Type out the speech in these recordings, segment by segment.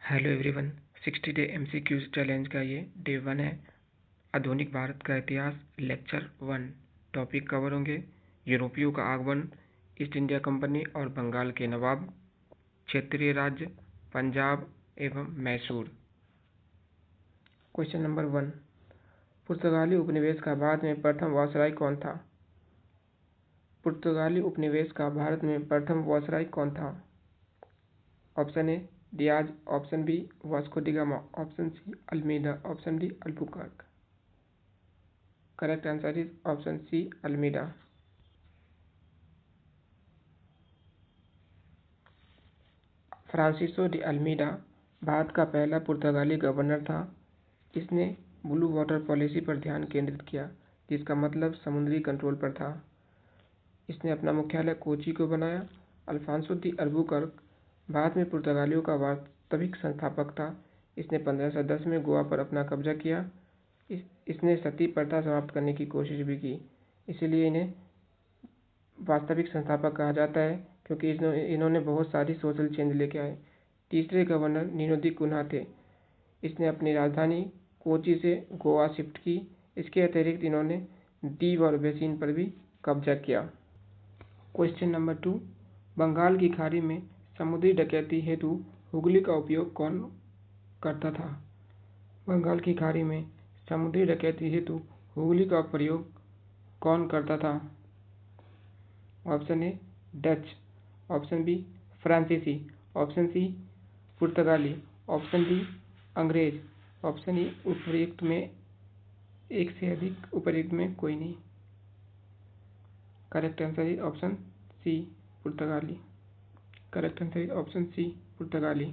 Hello everyone. 60 day MCQ challenge का ये day 1 है। आधुनिक भारत का इतिहास लेक्चर 1 टॉपिक कवर होंगे। यूरोपियों का आगमन, ईस्ट इंडिया कंपनी और बंगाल के नवाब, क्षेत्रीय राज्य पंजाब एवं मैसूर। क्वेश्चन नंबर 1, पुर्तगाली उपनिवेश का भारत में प्रथम वायसराय कौन था? पुर्तगाली उपनिवेश का भारत में प्रथम वायसराय कौन था? Option A Dias, option B Vasco da Gama, option C Almeida, option D Albuquerque. Correct answer is option C Almeida. Francisco de Almeida Bharat का पहला पुर्तगाली गवर्नर था। इसने ब्लू वाटर पॉलिसी पर ध्यान केंद्रित किया, जिसका मतलब समुद्री कंट्रोल पर था। इसने अपना मुख्यालय कोची को बनाया। अल्फांसो दी अल्बुकर्क भारत में पुर्तगालियों का वास्तविक संस्थापक था। इसने 1510 में गोवा पर अपना कब्जा किया। इसने सती प्रथा समाप्त करने की कोशिश भी की, इसीलिए इन्हें वास्तविक संस्थापक कहा जाता है, क्योंकि इन्होंने बहुत सारी सोशल चेंज लेके आए। तीसरे गवर्नर नीनो दी कुन्हा थे। इसने अपनी राजधानी कोची से गोवा शिफ्ट की। इसके अतिरिक्त इन्होंने दीव और बेसिन पर भी कब्जा किया। क्वेश्चन नंबर 2, बंगाल की खाड़ी में समुद्री डकैती हेतु हुगली का उपयोग कौन करता था? बंगाल की खाड़ी में समुद्री डकैती हेतु हुगली का प्रयोग कौन करता था? Option A Dutch, option B फ्रांसीसी, ऑप्शन सी पुर्तगाली, ऑप्शन डी अंग्रेज, ऑप्शन ई उपर्युक्त में एक से अधिक, उपर्युक्त में कोई नहीं। Correct answer is option C पुर्तगाली। Correct answer is option C पुर्तगाली।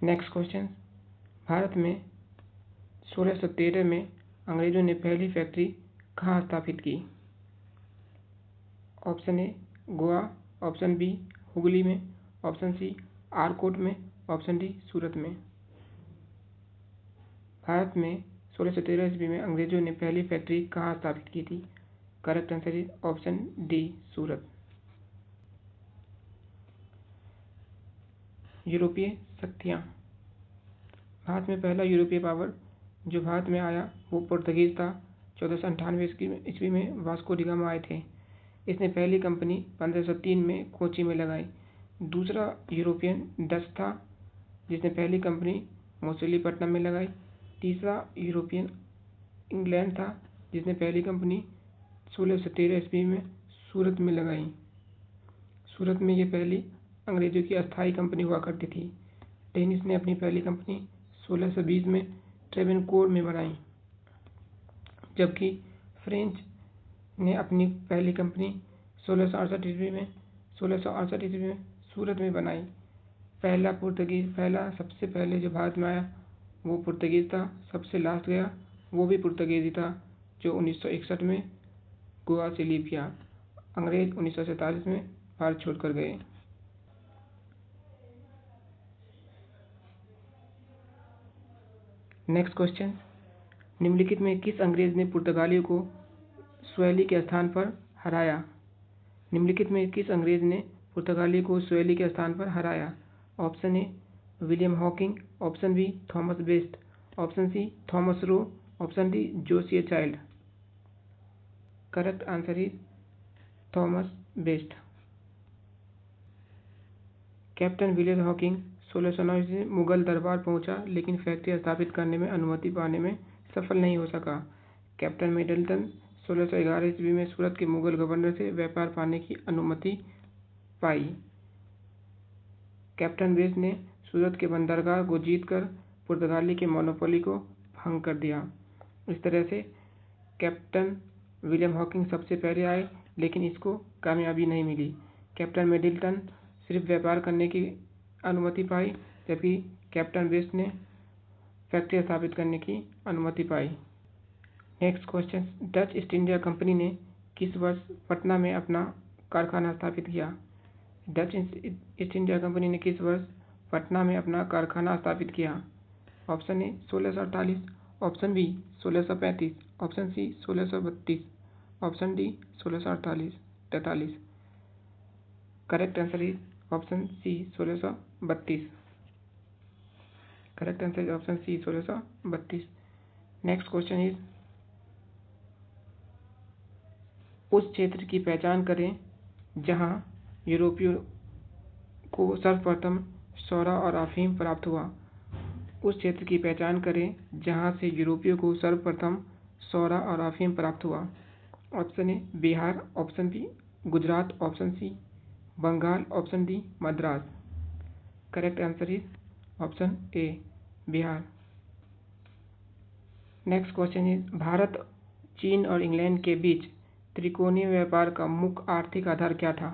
नेक्स्ट क्वेश्चन, भारत में 1613 में अंग्रेजों ने पहली फैक्ट्री कहाँ स्थापित की? Option A Goa, option B Hooghly में, ऑप्शन सी आरकोट में, ऑप्शन डी सूरत में। भारत में 1613 ईस्वी में अंग्रेजों ने पहली फैक्ट्री कहाँ स्थापित की थी? Correct answer is option D Surat. यूरोपीय शक्तियाँ। भारत में पहला यूरोपीय पावर जो भारत में आया वो पुर्तगीज था। 1498 ईस्वी में वास्को डी गामा आए थे। इसने पहली कंपनी 1503 में कोची में लगाई। दूसरा यूरोपियन डच था, जिसने पहली कंपनी मछलीपट्टनम में लगाई। तीसरा यूरोपियन इंग्लैंड था, जिसने पहली कंपनी 1613 ईस्वी में सूरत में लगाई। सूरत में ये पहली अंग्रेजों की अस्थायी कंपनी हुआ करती थी। डेनिस ने अपनी पहली कंपनी 1620 में ट्रेवेनकोर में बनाई, जबकि फ्रेंच ने अपनी पहली कंपनी 1668 ईस्वी में सूरत में बनाई। सबसे पहले जो भारत में आया वो पुर्तगीज था। सबसे लास्ट गया वो भी पुर्तगीज ही था, जो 1961 में गोवा से लीव किया। अंग्रेज 1947 में भारत छोड़कर गए। नेक्स्ट क्वेश्चन, निम्नलिखित में किस अंग्रेज ने पुर्तगालियों को स्वैली के स्थान पर हराया? निम्नलिखित में किस अंग्रेज ने पुर्तगालियों को स्वैली के स्थान पर हराया? Option A William Hawking, option B Thomas Best, option C Thomas Roe, option D Josiah Child. Correct answer is Thomas Best. Captain William Hawking 1609 से मुगल दरबार पहुंचा, लेकिन फैक्ट्री स्थापित करने में अनुमति पाने में सफल नहीं हो सका। कैप्टन मिडलटन 1611 ईस्वी में सूरत के मुगल गवर्नर से व्यापार पाने की अनुमति पाई। कैप्टन बेस ने सूरत के बंदरगाह को जीतकर पुर्तगाली के मोनोपोली को भंग कर दिया। इस तरह से कैप्टन विलियम हॉकिंग सबसे पहले आए, लेकिन इसको कामयाबी नहीं मिली। कैप्टन मिडलटन सिर्फ व्यापार करने की अनुमति पाई, जबकि कैप्टन बेस्ट ने फैक्ट्री स्थापित करने की अनुमति पाई। Next question, Dutch East India Company ने किस वर्ष पटना में अपना कारखाना स्थापित किया? डच ईस्ट इंडिया कंपनी ने किस वर्ष पटना में अपना कारखाना स्थापित किया? Option A 1648, option B 1635, option C 1632, option D 1643। Correct answer is option C 1632। Correct answer is option C 1632। Next question is उस क्षेत्र की पहचान करें जहां यूरोपियों को सर्वप्रथम सोरा और अफीम प्राप्त हुआ। उस क्षेत्र की पहचान करें जहां से यूरोपियों को सर्वप्रथम सोरा और अफीम प्राप्त हुआ। Option A Bihar, option B Gujarat, option C Bengal, option D Madras. Correct answer is option A Bihar. Next question is Bharat, चीन और इंग्लैंड के बीच त्रिकोणीय व्यापार का मुख्य आर्थिक आधार क्या था?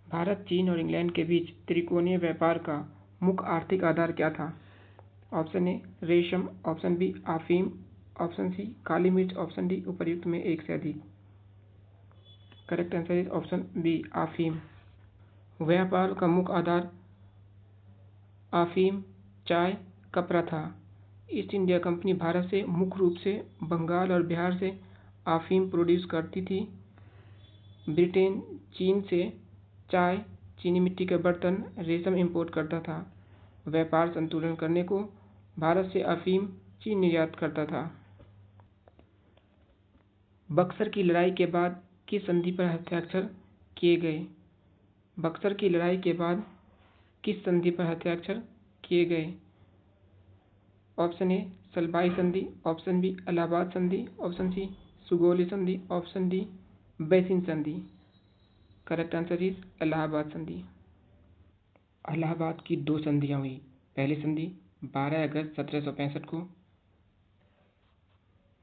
भारत, चीन और इंग्लैंड के बीच त्रिकोणीय व्यापार का मुख्य आर्थिक आधार क्या था? ऑप्शन ए रेशम, ऑप्शन बी अफीम, ऑप्शन सी काली मिर्च, ऑप्शन डी उपर्युक्त में एक से अधिक। Correct answer is option B अफीम। व्यापार का मुख्य आधार अफीम, चाय, कपड़ा था। ईस्ट इंडिया कंपनी भारत से मुख्य रूप से बंगाल और बिहार से अफीम प्रोड्यूस करती थी। ब्रिटेन चीन से चाय, चीनी मिट्टी के बर्तन, रेशम इंपोर्ट करता था। व्यापार संतुलन करने को भारत से अफीम चीन निर्यात करता था। बक्सर की लड़ाई के बाद किस संधि पर हस्ताक्षर किए गए? बक्सर की लड़ाई के बाद किस संधि पर हस्ताक्षर किए गए? ऑप्शन ए सलबाई संधि, ऑप्शन बी इलाहाबाद संधि, ऑप्शन सी सुगौली संधि, ऑप्शन डी बैसिन संधि। करेक्ट आंसर इज इलाहाबाद संधि। इलाहाबाद की दो संधियां हुई। पहली संधि 12 अगस्त 1765 को,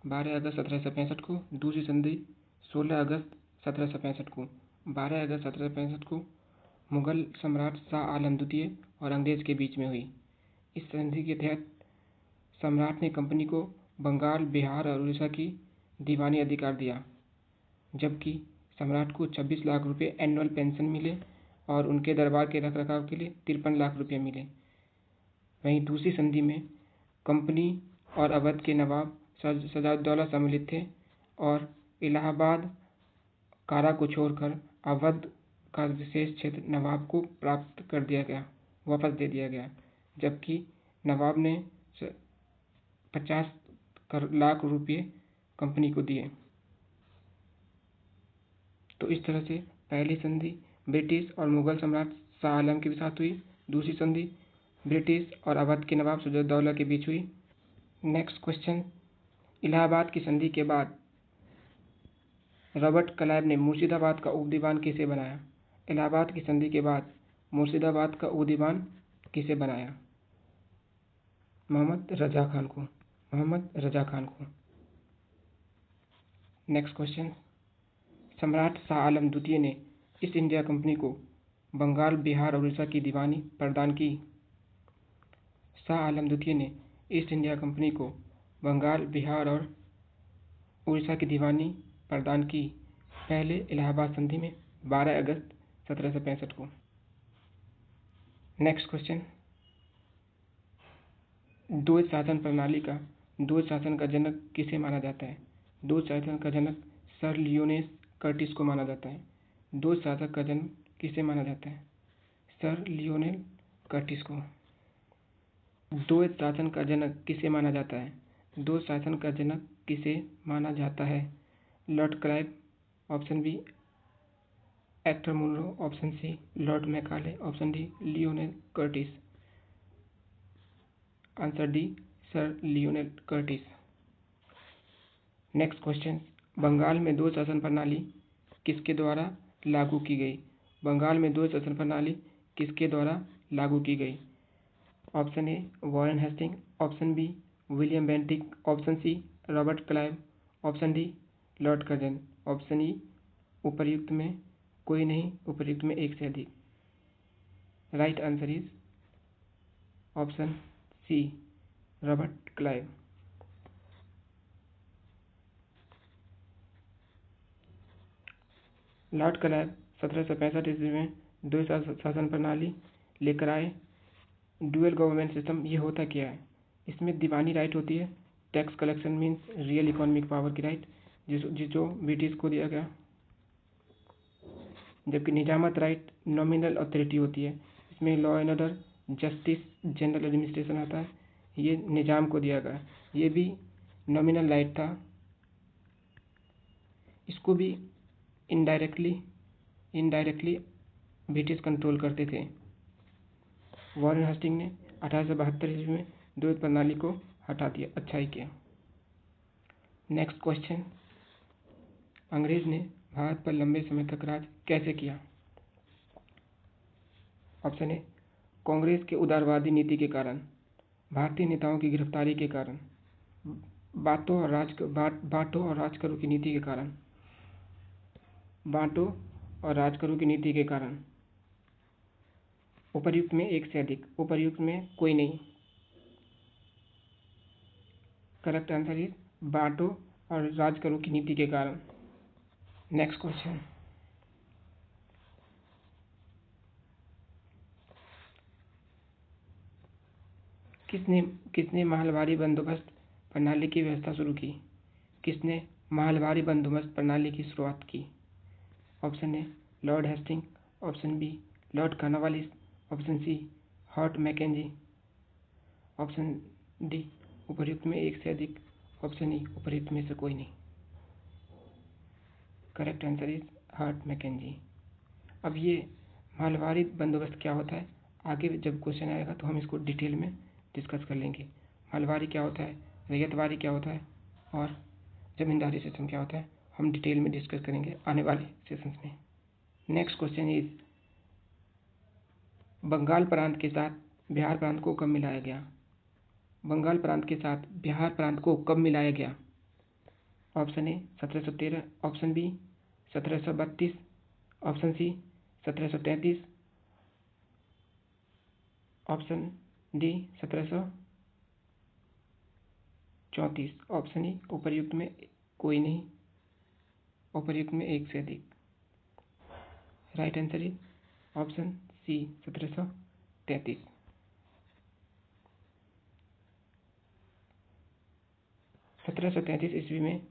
12 अगस्त 1765 को। दूसरी संधि 16 अगस्त 1765 को। 12 अगस्त 1765 को मुगल सम्राट शाह आलम द्वितीय और अंग्रेज के बीच में हुई। इस संधि के तहत सम्राट ने कंपनी को बंगाल, बिहार और उड़ीसा की दीवानी अधिकार दिया, जबकि सम्राट को 26 लाख रुपए एनुअल पेंशन मिले और उनके दरबार के रखरखाव के लिए 53 लाख रुपए मिले। वहीं दूसरी संधि में कंपनी और अवध के नवाब सजाउद्दौला सम्मिलित थे और इलाहाबाद कारा को छोड़कर अवध का विशेष क्षेत्र नवाब को प्राप्त कर दिया गया, वापस दे दिया गया, जबकि नवाब ने 50 लाख रुपये कंपनी को दिए। तो इस तरह से पहली संधि ब्रिटिश और मुगल सम्राट शाह आलम के साथ हुई। दूसरी संधि ब्रिटिश और अवध के नवाब सिराजुद्दौला के बीच हुई। नेक्स्ट क्वेश्चन, इलाहाबाद की संधि के बाद रॉबर्ट क्लाइव ने मुर्शिदाबाद का उपदीवान किसे बनाया? इलाहाबाद की संधि के बाद मुर्शिदाबाद का उपदीवान किसे बनाया? मोहम्मद रजा खान को, मोहम्मद रजा खान को। नेक्स्ट क्वेश्चन, सम्राट शाह आलम द्वितीय ने ईस्ट इंडिया कंपनी को बंगाल, बिहार और उड़ीसा की दीवानी प्रदान की। शाह आलम द्वितीय ने ईस्ट इंडिया कंपनी को बंगाल, बिहार और उड़ीसा की दीवानी प्रदान की पहले इलाहाबाद संधि में 12 अगस्त 1765 को। नेक्स्ट क्वेश्चन, द्वैत शासन प्रणाली का द्वैत शासन का जनक किसे माना जाता है? द्वैत शासन का जनक सर लियोनेस कर्टिस को माना जाता है। द्वैत शासन का जनक किसे माना जाता है? सर लियोनेल कर्टिस को। द्वैत शासन का जनक किसे माना जाता है? द्वैत शासन का जनक किसे माना जाता है? Lord Clive, option B Hector Munro, option C Lord Macaulay, option D Lionel Curtis. Answer D sir Lionel Curtis. Next question, Bengal में द्वैत शासन प्रणाली किसके द्वारा लागू की गई? बंगाल में द्वैत शासन प्रणाली किसके द्वारा लागू की गई? Option A Warren Hasting, option B William Bentinck, option C Robert Clive, option D Lord Curzon, option E उपर्युक्त में कोई नहीं, उपर्युक्त में एक से अधिक। Right answer is option C Robert Clive. Lord Clive 1765 ईस्वी में द्वैत शासन प्रणाली लेकर आए। ड्यूअल गवर्नमेंट सिस्टम ये होता क्या है? इसमें दीवानी राइट होती है, tax collection means real economic power की राइट जो ब्रिटिश को दिया गया। जबकि निजामत राइट नॉमिनल अथॉरिटी होती है। इसमें law and order, justice, general administration आता है, ये निजाम को दिया गया। ये भी नॉमिनल राइट था, इसको भी इनडायरेक्टली ब्रिटिश कंट्रोल करते थे। वॉरेन हेस्टिंग ने 1872 ईस्वी में द्वैत प्रणाली को हटा दिया। अच्छा ही किया। नेक्स्ट क्वेश्चन, अंग्रेज ने भारत पर लंबे समय तक राज कैसे किया? ऑप्शन ए, कांग्रेस के उदारवादी नीति के कारण, भारतीय नेताओं की गिरफ्तारी के कारण, बांटो और राज करो की नीति के कारण, बांटो और राज करो की नीति के कारण, उपर्युक्त में एक से अधिक, उपर्युक्त में कोई नहीं। करेक्ट आंसर इज बांटो और राज करो की नीति के कारण। नेक्स्ट क्वेश्चन, किसने महलवारी बंदोबस्त प्रणाली की व्यवस्था शुरू की? किसने महलवारी बंदोबस्त प्रणाली की शुरुआत की? Option A, Lord Hasting, option B, Lord Cornwallis, option C, Holt Mackenzie, option D, उपर्युक्त में एक से अधिक, ऑप्शन ई, उपर्युक्त में से कोई नहीं। Correct answer is Holt Mackenzie. अब ये महलवारी बंदोबस्त क्या होता है, आगे जब क्वेश्चन आएगा तो हम इसको डिटेल में डिस्कस कर लेंगे। महलवारी क्या होता है, रैयतवारी क्या होता है और जमींदारी सिस्टम क्या होता है, हम डिटेल में डिस्कस करेंगे आने वाले सेशंस में। नेक्स्ट क्वेश्चन इज, बंगाल प्रांत के साथ बिहार प्रांत को कब मिलाया गया? बंगाल प्रांत के साथ बिहार प्रांत को कब मिलाया गया? Option A 1713, option B 1732, option C 1733, option D 1734, option E, उपर्युक्त में कोई नहीं, उपर्युक्त में एक से अधिक। Right answer is option C 1733। 1733 ईस्वी में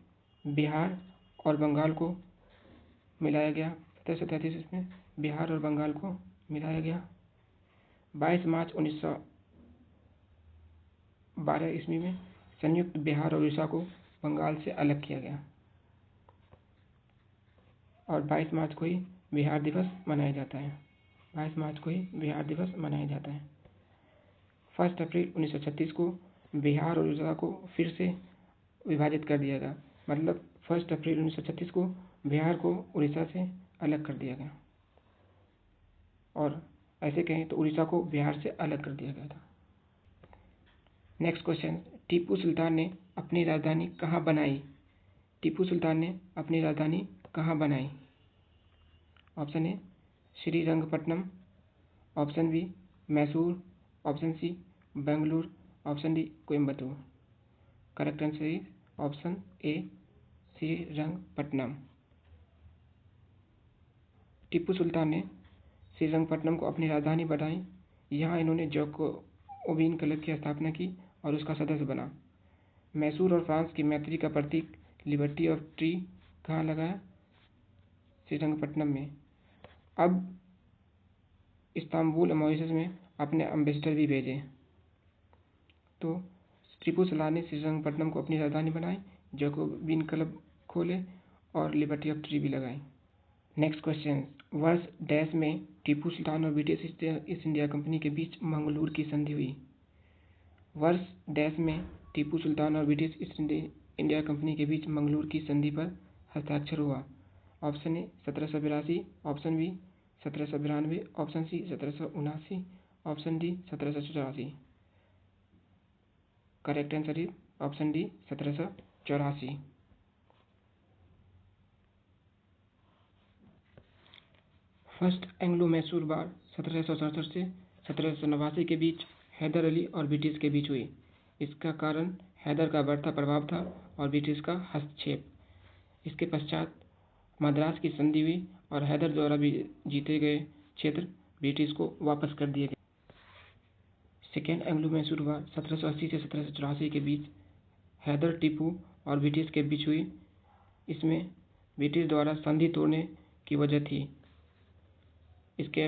बिहार और बंगाल को मिलाया गया। 1733 ईस्वी में बिहार और बंगाल को मिलाया गया। 22 मार्च 1912 ईस्वी में संयुक्त बिहार और उड़ीसा को बंगाल से अलग किया गया और 22 मार्च को ही बिहार दिवस मनाया जाता है। 22 मार्च को ही बिहार दिवस मनाया जाता है। 1 अप्रैल 1936 को बिहार और उड़ीसा को फिर से विभाजित कर दिया गया, मतलब 1 अप्रैल 1936 को बिहार को उड़ीसा से अलग कर दिया गया, और ऐसे कहें तो उड़ीसा को बिहार से अलग कर दिया गया था। नेक्स्ट क्वेश्चन, टीपू सुल्तान ने अपनी राजधानी कहाँ बनाई? टीपू सुल्तान ने अपनी राजधानी कहाँ बनाई? Option A, Srirangapatnam, option B, Mysore, option C, Bengaluru, option D, Coimbatore. Correct answer is option A, Srirangapatnam. Tipu Sultan ने श्रीरंगपट्टनम को अपनी राजधानी बनाई। यहाँ इन्होंने जैकोबिन क्लब की स्थापना की और उसका सदस्य बना। मैसूर और फ्रांस की मैत्री का प्रतीक लिबर्टी ऑफ ट्री कहाँ लगाया? श्रीरंगपट्टनम में। अब इस्तांबुल और मॉरिशस में अपने एम्बेसडर भी भेजे। तो टीपू सुल्तान ने श्रीरंगपट्टनम को अपनी राजधानी बनाई, जैकोबिन क्लब खोले और लिबर्टी ऑफ ट्री भी लगाई। नेक्स्ट क्वेश्चन, वर्ष डैश में टीपू सुल्तान और ब्रिटिश ईस्ट इंडिया कंपनी के बीच मंगलूर की संधि हुई? वर्ष डैश में टीपू सुल्तान और ब्रिटिश ईस्ट इंडिया कंपनी के बीच मंगलूर की संधि पर हस्ताक्षर हुआ। Option A 1782, option B 1792, option C 1779, option D 1784। Correct answer is option D 1784। First Anglo Mysore war 1767 से 1789 के बीच हैदर अली और ब्रिटिश के बीच हुई। इसका कारण हैदर का बढ़ता प्रभाव था और ब्रिटिश का हस्तक्षेप। इसके पश्चात मद्रास की संधि हुई और हैदर द्वारा भी जीते गए क्षेत्र ब्रिटिश को वापस कर दिए गए। सेकेंड एंग्लो मैसूर वार 1780 से 1784 के बीच हैदर, टीपू और ब्रिटिश के बीच हुई। इसमें ब्रिटिश द्वारा संधि तोड़ने की वजह थी इसके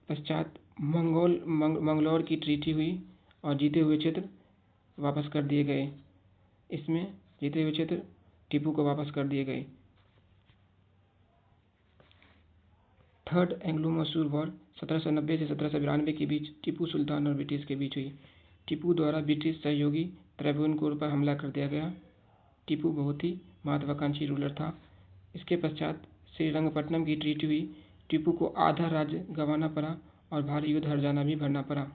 पश्चात मंगलौर की ट्रीटी हुई और जीते हुए क्षेत्र वापस कर दिए गए। इसमें जीते हुए क्षेत्र टीपू को वापस कर दिए गए। थर्ड एंग्लो मैसूर वॉर 1790 से 1792 के बीच टीपू सुल्तान और ब्रिटिश के बीच हुई। टीपू द्वारा ब्रिटिश सहयोगी त्रावणकोर पर हमला कर दिया गया। टीपू बहुत ही महत्वाकांक्षी रूलर था। इसके पश्चात श्रीरंगपट्टनम की ट्रीटी हुई। टीपू को आधा राज्य गंवाना पड़ा और भारी युद्ध हर्जाना भी भरना पड़ा।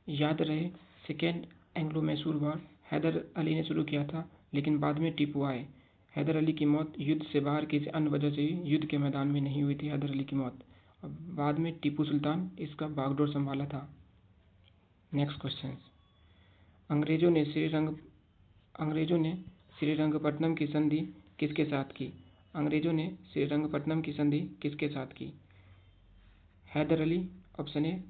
याद रहे, second Anglo Mysore war Hyder Ali ने शुरू किया था, लेकिन बाद में टीपू आए। हैदर अली की मौत युद्ध से बाहर किसी अन्य वजह से हुई, युद्ध के मैदान में नहीं हुई थी हैदर अली की मौत। और बाद में टीपू सुल्तान इसका बागडोर संभाला था। नेक्स्ट क्वेश्चन, अंग्रेजों ने श्रीरंगपट्टनम की संधि किसके साथ की? अंग्रेजों ने श्रीरंगपट्टनम की संधि किसके साथ की? Haider Ali, option A,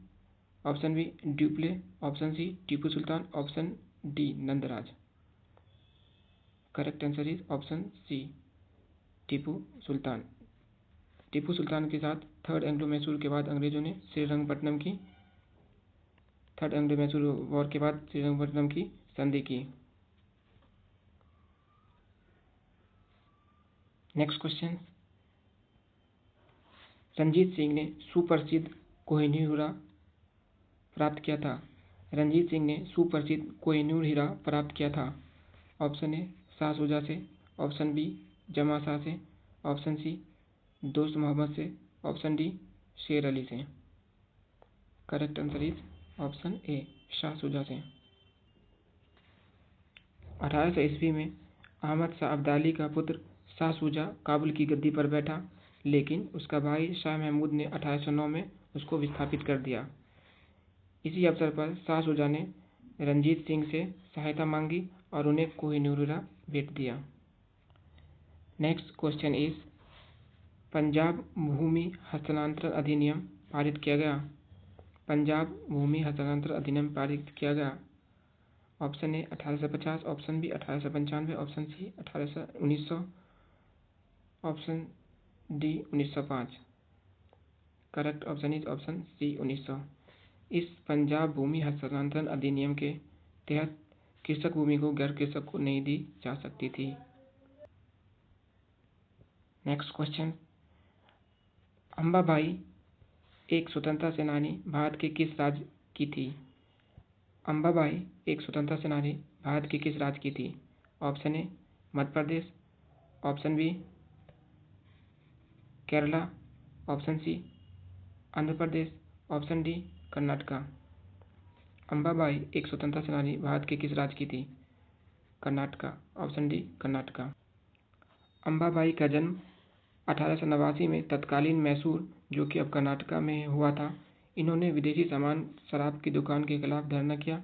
option B Dupleix, option C Tipu Sultan, option D Nandraj. Correct answer is option C Tipu Sultan. Tipu Sultan के साथ थर्ड एंग्लो मैसूर के बाद अंग्रेजों ने श्रीरंगपट्टनम की थर्ड एंग्लो मैसूर वॉर के बाद श्रीरंगपट्टनम की संधि की। नेक्स्ट क्वेश्चन, रंजीत सिंह ने सुप्रसिद्ध कोहिनूर हीरा प्राप्त किया था। रंजीत सिंह ने सुप्रसिद्ध कोहिनूर हीरा प्राप्त किया था। ऑप्शन ए शाह शुजा से, ऑप्शन बी जमा शाह से, ऑप्शन सी दोस्त मोहम्मद से, ऑप्शन डी शेर अली से। करेक्ट आंसर इज ऑप्शन ए शाह शुजा से। 1800 ईस्वी में अहमद शाह अब्दाली का पुत्र शाह शुजा काबुल की गद्दी पर बैठा, लेकिन उसका भाई शाह महमूद ने 1809 में उसको विस्थापित कर दिया। इसी अवसर पर शाह शुजा ने रंजीत सिंह से सहायता मांगी और उन्हें कोहिनूर हीरा भेंट दिया। नेक्स्ट क्वेश्चन इज, पंजाब भूमि हस्तांतरण अधिनियम पारित किया गया। पंजाब भूमि हस्तांतरण अधिनियम पारित किया गया। Option A 1850, option B 1895, option C 1900, option D 1905। Correct option is option C 1900। इस पंजाब भूमि हस्तांतरण अधिनियम के तहत कृषक भूमि को गैर कृषक को नहीं दी जा सकती थी। नेक्स्ट क्वेश्चन, अंबाबाई एक स्वतंत्रता सेनानी भारत के किस राज्य की थी? अंबाबाई एक स्वतंत्रता सेनानी भारत के किस राज्य की थी? Option A Madhya Pradesh, option B Kerala, option C Andhra Pradesh, option D Karnataka. Ambabai एक स्वतंत्रता सेनानी भारत के किस राज्य की थी? Karnataka, option D Karnataka. अंबाबाई का जन्म 1889 में तत्कालीन मैसूर, जो कि अब कर्नाटका में हुआ था। इन्होंने विदेशी सामान शराब की दुकान के खिलाफ धरना किया।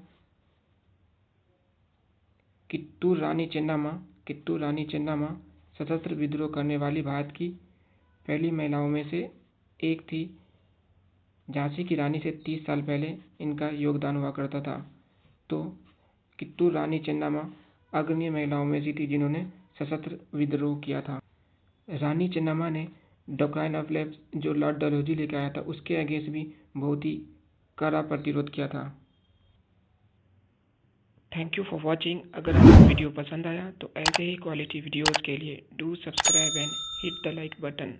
कित्तूर रानी चेन्नम्मा सशस्त्र विद्रोह करने वाली भारत की पहली महिलाओं में से एक थी। झांसी की रानी से 30 साल पहले इनका योगदान हुआ करता था। तो कित्तूर रानी चेन्नम्मा अग्रणी महिलाओं में से थी जिन्होंने सशस्त्र विद्रोह किया था। रानी चेन्नम्मा ने डॉक्ट्राइन ऑफ लैप्स, जो लॉर्ड डलहौजी लेकर आया था, उसके अगेंस्ट भी बहुत ही कड़ा प्रतिरोध किया था। Thank you for watching. अगर आपको वीडियो पसंद आया तो ऐसे ही क्वालिटी वीडियोज़ के लिए do subscribe and hit the like button.